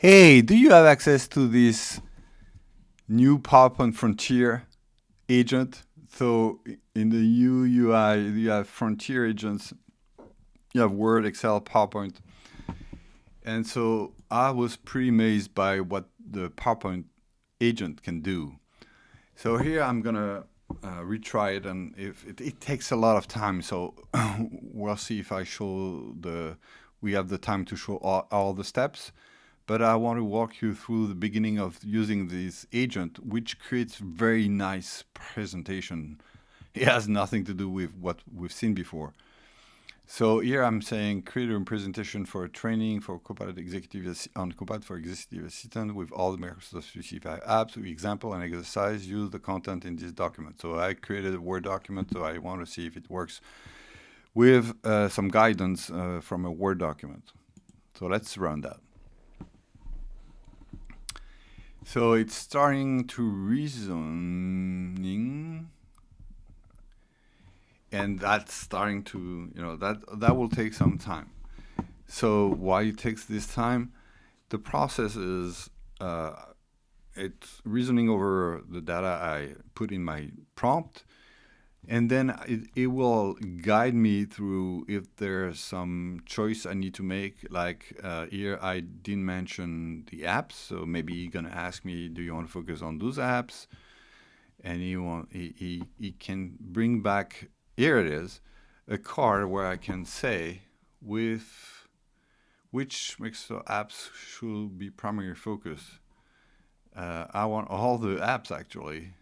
Hey, do you have access to this new PowerPoint Frontier agent? So in the new UI, you have Frontier agents, you have Word, Excel, PowerPoint. And so I was pretty amazed by what the PowerPoint agent can do. So here I'm gonna retry it, and if it takes a lot of time, so we'll see if I show we have the time to show all the steps. But I want to walk you through the beginning of using this agent, which creates very nice presentation. It has nothing to do with what we've seen before. So here I'm saying create a presentation for a training for Copilot Executive on Copilot for Executive Assistant with all the Microsoft 365 apps. With example and exercise, use the content in this document. So I created a Word document, so I want to see if it works with some guidance from a Word document. So let's run that. So it's starting to reasoning, and that's starting to, that will take some time. So why it takes this time? The process is it's reasoning over the data I put in my prompt, and then it will guide me through if there's some choice I need to make. Like here, I didn't mention the apps, so maybe you're gonna ask me, do you want to focus on those apps? And he can bring back, here it is, a card where I can say with which Microsoft apps should be primary focus. I want all the apps actually.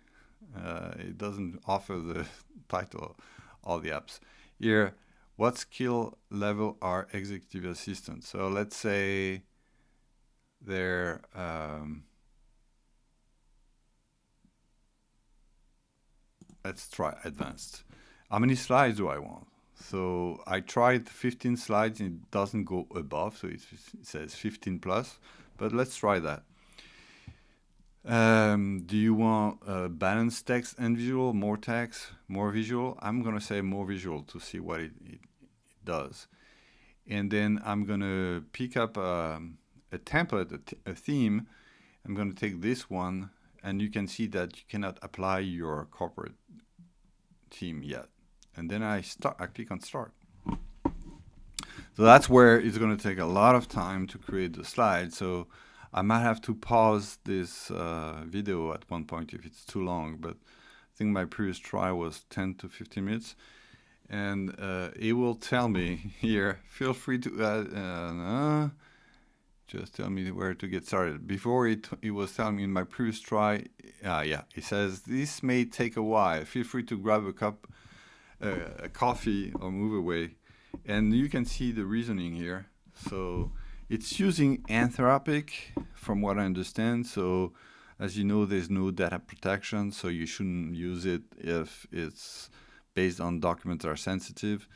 It doesn't offer the title, all the apps. Here, what skill level are executive assistants? So let's say they're let's try advanced. How many slides do I want? So I tried 15 slides and it doesn't go above, so it says 15 plus, but let's try that. Do you want balanced text and visual, more text, more visual? I'm gonna say more visual to see what it does. And then I'm gonna pick up a template, a theme. I'm gonna take this one, and you can see that you cannot apply your corporate theme yet. And then I click on start. So that's where it's going to take a lot of time to create the slide. So I might have to pause this video at one point if it's too long, but I think my previous try was 10 to 15 minutes. And it will tell me here, feel free to just tell me where to get started. Before it was telling me in my previous try, yeah, it says this may take a while. Feel free to grab a coffee or move away. And you can see the reasoning here. So it's using Anthropic from what I understand. So as you know, there's no data protection, so you shouldn't use it if it's based on documents that are sensitive.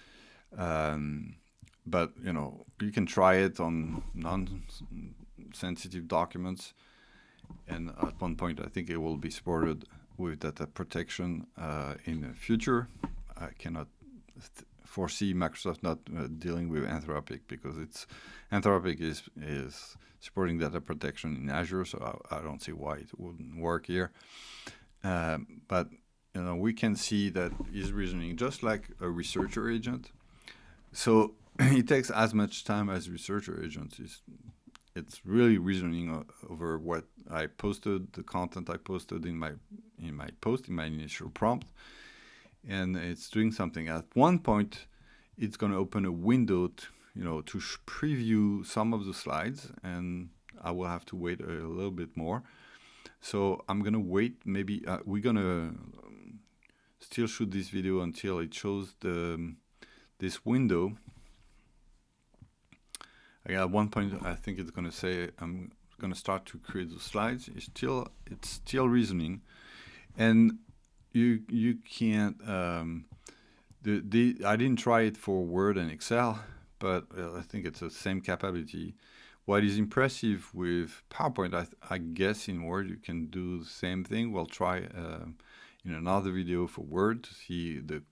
But you can try it on non-sensitive documents, and at one point I think it will be supported with data protection in the future. I cannot foresee Microsoft not dealing with Anthropic, because Anthropic is supporting data protection in Azure, so I don't see why it wouldn't work here. But we can see that is reasoning just like a researcher agent. So it takes as much time as researcher agents. It's really reasoning over what I posted, the content I posted in my initial prompt, and it's doing something. At one point, it's going to open a window to preview some of the slides, and I will have to wait a little bit more. So I'm going to wait. Maybe we're going to still shoot this video until it shows this window. At one point, I think it's going to say I'm going to start to create the slides. It's still reasoning, and you can't. I didn't try it for Word and Excel, but I think it's the same capability. What is impressive with PowerPoint, I guess in Word you can do the same thing. We'll try in another video for Word to see the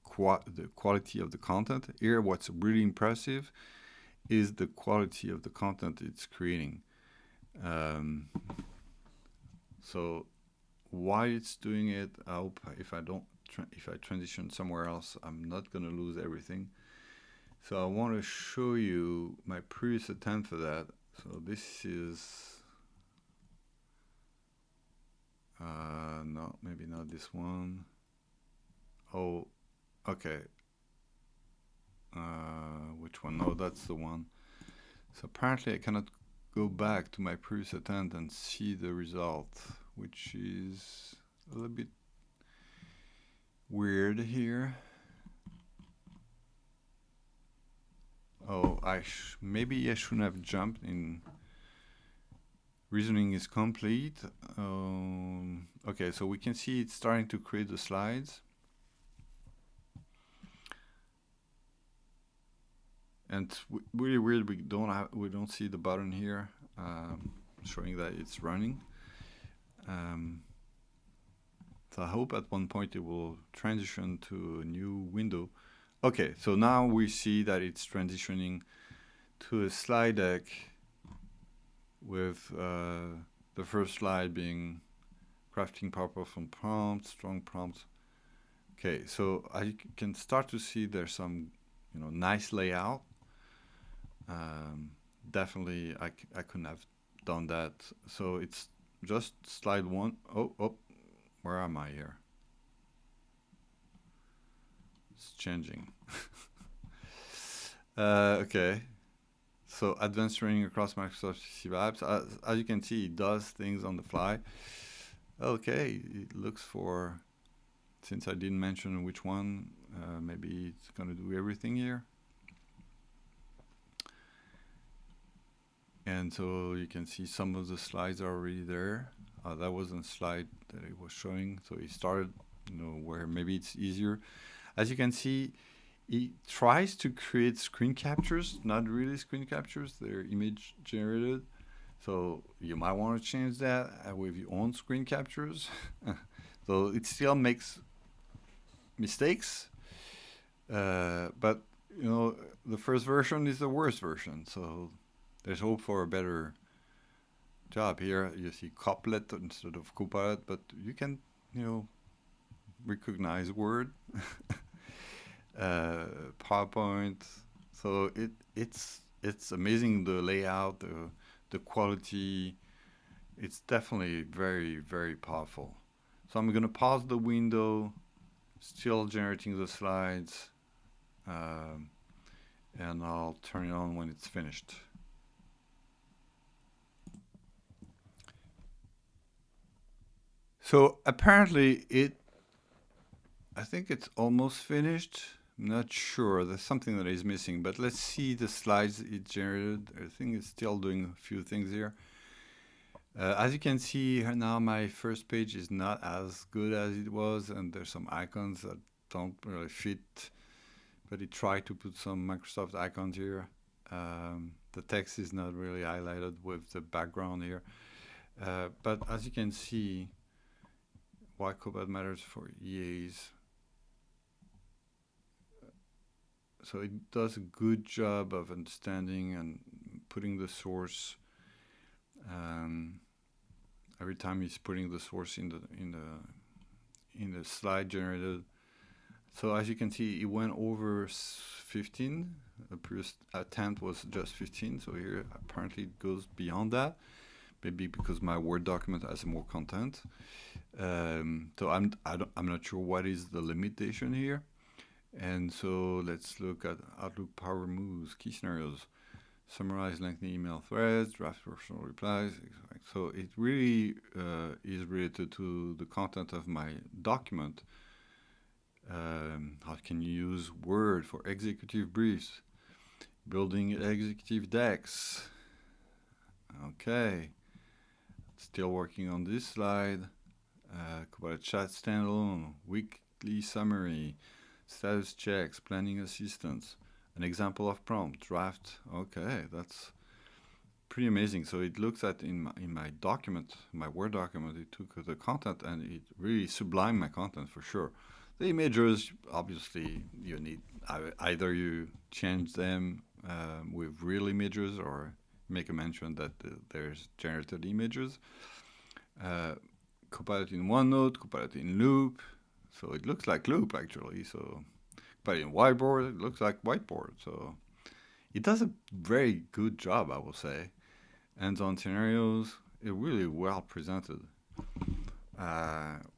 quality of the content. Here, what's really impressive is the quality of the content it's creating. Um, so while it's doing it, I hope if I don't if I transition somewhere else, I'm not gonna lose everything. So I want to show you my previous attempt for that. So this is no, maybe not this one. Oh, okay. Which one? No, that's the one. So apparently I cannot go back to my previous attempt and see the result, which is a little bit weird here. Oh, maybe I shouldn't have jumped in. Reasoning is complete. Okay, so we can see it's starting to create the slides. And it's really weird. We don't see the button here showing that it's running. So I hope at one point it will transition to a new window. Okay, so now we see that it's transitioning to a slide deck with the first slide being crafting PowerPoint from prompts, strong prompts. Okay, so I can start to see there's some, nice layout. Definitely, I couldn't have done that. So it's just slide one. Oh, where am I here? It's changing. Okay. So advanced training across Microsoft apps. As you can see, it does things on the fly. Okay, it looks for, since I didn't mention which one, maybe it's going to do everything here. And so you can see some of the slides are already there. That wasn't a slide that it was showing. So it started, where maybe it's easier. As you can see, it tries to create screen captures, not really screen captures, they're image generated. So you might want to change that with your own screen captures. So it still makes mistakes, but the first version is the worst version. So there's hope for a better job here. You see couplet instead of couplet, but you can recognize Word, PowerPoint. So it's amazing, the layout, the quality. It's definitely very, very powerful. So I'm going to pause the window, still generating the slides, and I'll turn it on when it's finished. So apparently I think it's almost finished. I'm not sure. There's something that is missing, but let's see the slides it generated. I think it's still doing a few things here. As you can see now, my first page is not as good as it was, and there's some icons that don't really fit, but it tried to put some Microsoft icons here. The text is not really highlighted with the background here. But as you can see, why Cobalt matters for EAs. So it does a good job of understanding and putting the source. Every time he's putting the source in the slide generated. So as you can see, it went over 15. The previous attempt was just 15. So here apparently it goes beyond that. Maybe because my Word document has more content. So I'm not sure what is the limitation here. And so let's look at Outlook Power Moves, key scenarios, summarize lengthy email threads, draft personal replies. So it really is related to the content of my document. How can you use Word for executive briefs, building executive decks. Okay, still working on this slide. About chat standalone, weekly summary, status checks, planning assistance, an example of prompt, draft. Okay, that's pretty amazing. So it looks at in my document, my Word document, it took the content and it really sublimed my content for sure. The images, obviously, you need either you change them with real images or make a mention that there's generated images. Compile it in OneNote, compile it in Loop. So it looks like Loop actually. So compile it in Whiteboard, it looks like Whiteboard. So it does a very good job, I will say. Hands-on scenarios, it really well presented.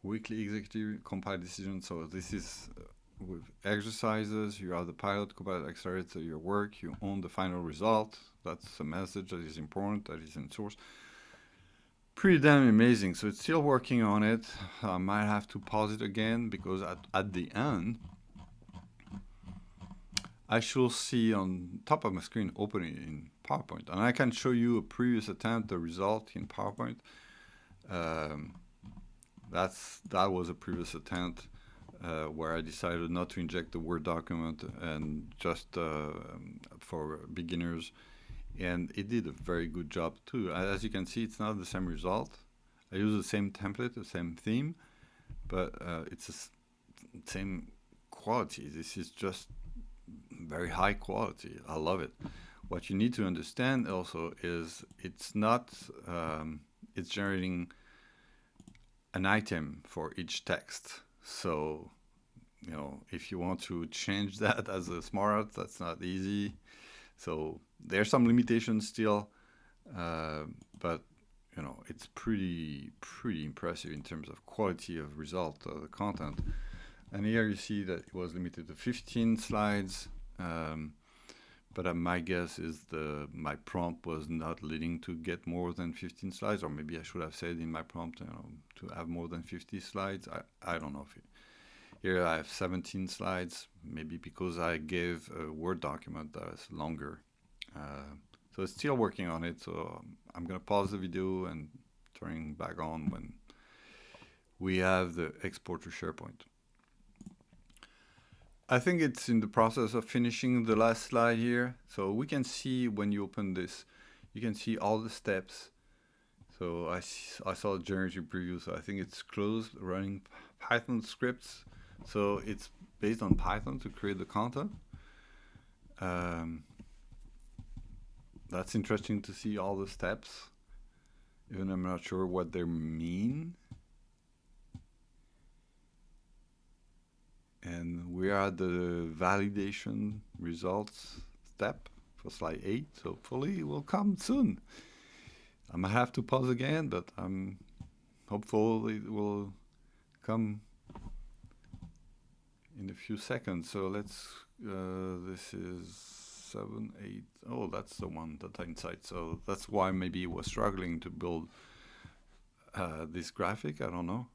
Weekly executive compile decision. So this is with exercises. You have the pilot, compile, accelerate your work. You own the final result. That's a message that is important, that is in source. Pretty damn amazing. So it's still working on it. I might have to pause it again because at the end, I should see on top of my screen opening in PowerPoint. And I can show you a previous attempt, the result in PowerPoint. That was a previous attempt where I decided not to inject the Word document and just for beginners. And it did a very good job too. As you can see, it's not the same result. I use the same template, the same theme, but it's the same quality. This is just very high quality. I love it. What you need to understand also is it's not, it's generating an item for each text. So, you know, if you want to change that as a smart art, that's not easy. So there's some limitations still, but you know, it's pretty impressive in terms of quality of result of the content. And here you see that it was limited to 15 slides, but my guess is my prompt was not leading to get more than 15 slides, or maybe I should have said in my prompt, you know, to have more than 50 slides. I don't know if here I have 17 slides, maybe because I gave a Word document that is longer. So it's still working on it, so I'm gonna pause the video and turning back on when we have the export to SharePoint. I think it's in the process of finishing the last slide here. So we can see when you open this, you can see all the steps. So I saw the generative preview, so I think it's closed, running Python scripts. So it's based on Python to create the content. That's interesting to see all the steps, even I'm not sure what they mean. And we are at the validation results step for slide 8, so hopefully it will come soon. I might have to pause again, but I'm hopeful it will come in a few seconds. So let's, this is 7, 8, oh, that's the one, Data Insight. So that's why maybe it was struggling to build this graphic, I don't know.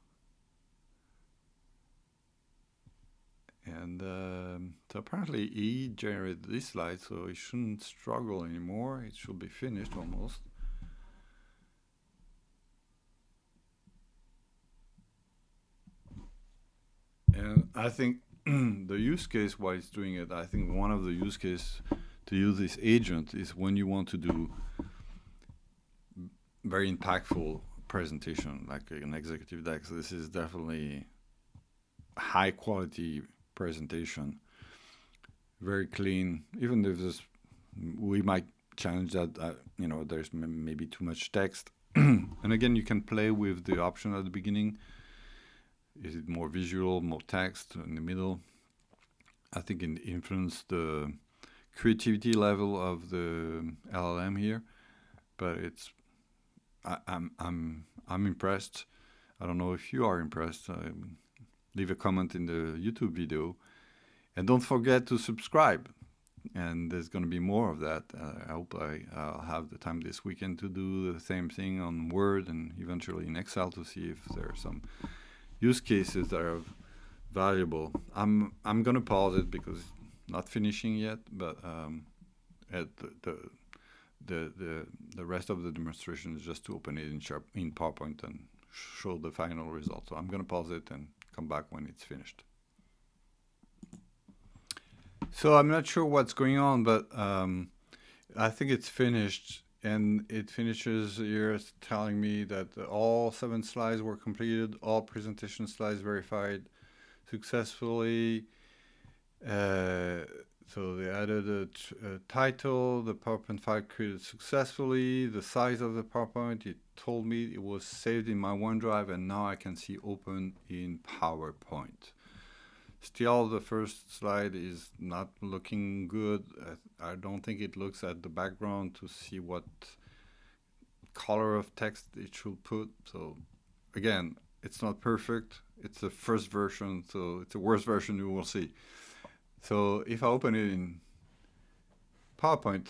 And so apparently he generated this slide, so it shouldn't struggle anymore. It should be finished almost. And I think the use case why it's doing it, I think one of the use cases to use this agent is when you want to do very impactful presentation, like an executive deck. So this is definitely high quality presentation, very clean. Even if this, we might challenge that, you know, there's maybe too much text. And again, you can play with the option at the beginning. Is it more visual, more text in the middle? I think it influenced the creativity level of the LLM here, but it's, I'm impressed. I don't know if you are impressed. Leave a comment in the YouTube video, and don't forget to subscribe. And there's going to be more of that. I hope I'll have the time this weekend to do the same thing on Word and eventually in Excel to see if there are some use cases that are valuable. I'm going to pause it because it's not finishing yet, but at the rest of the demonstration is just to open it in PowerPoint and show the final result. So I'm going to pause it and come back when it's finished. So I'm not sure what's going on, but I think it's finished, and it finishes here telling me that all 7 slides were completed, all presentation slides verified successfully. So they added a title, the PowerPoint file created successfully, the size of the PowerPoint, it told me it was saved in my OneDrive, and now I can see open in PowerPoint. Still, the first slide is not looking good. I don't think it looks at the background to see what color of text it should put. So again, it's not perfect. It's the first version, so it's the worst version you will see. So if I open it in PowerPoint,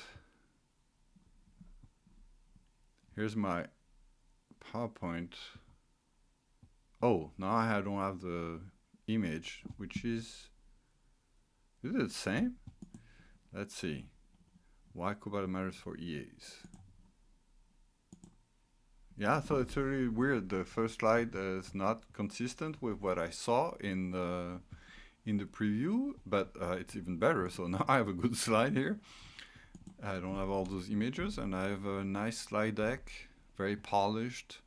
here's my PowerPoint. Oh, now I don't have the image, which is it the same? Let's see. Why Copilot matters for EAs. Yeah, so it's really weird. The first slide is not consistent with what I saw in the preview, but it's even better. So now I have a good slide here. I don't have all those images, and I have a nice slide deck, very polished,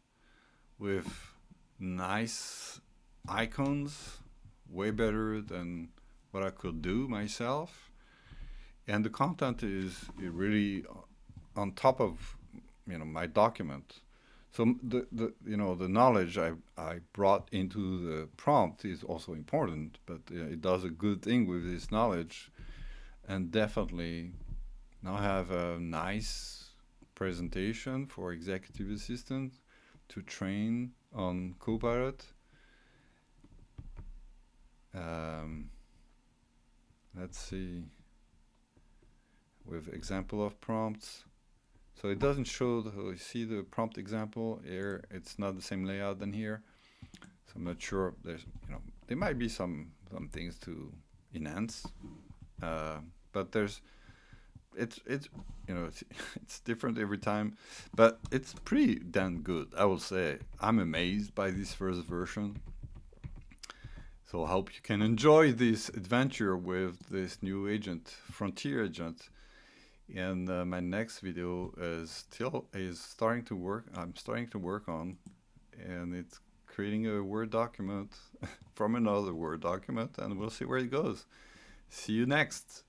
with nice icons, way better than what I could do myself. And the content is really on top of my document. So the knowledge I brought into the prompt is also important, but it does a good thing with this knowledge, and definitely now I have a nice presentation for executive assistant to train on Copilot. Let's see, with example of prompts. So it doesn't show you see the prompt example here. It's not the same layout than here. So I'm not sure. There's there might be some things to enhance, but it's it's different every time, but it's pretty damn good, I will say. I'm amazed by this first version. So I hope you can enjoy this adventure with this new agent, Frontier agent. And my next video is starting to work. I'm starting to work on, and it's creating a Word document from another Word document, and we'll see where it goes. See you next.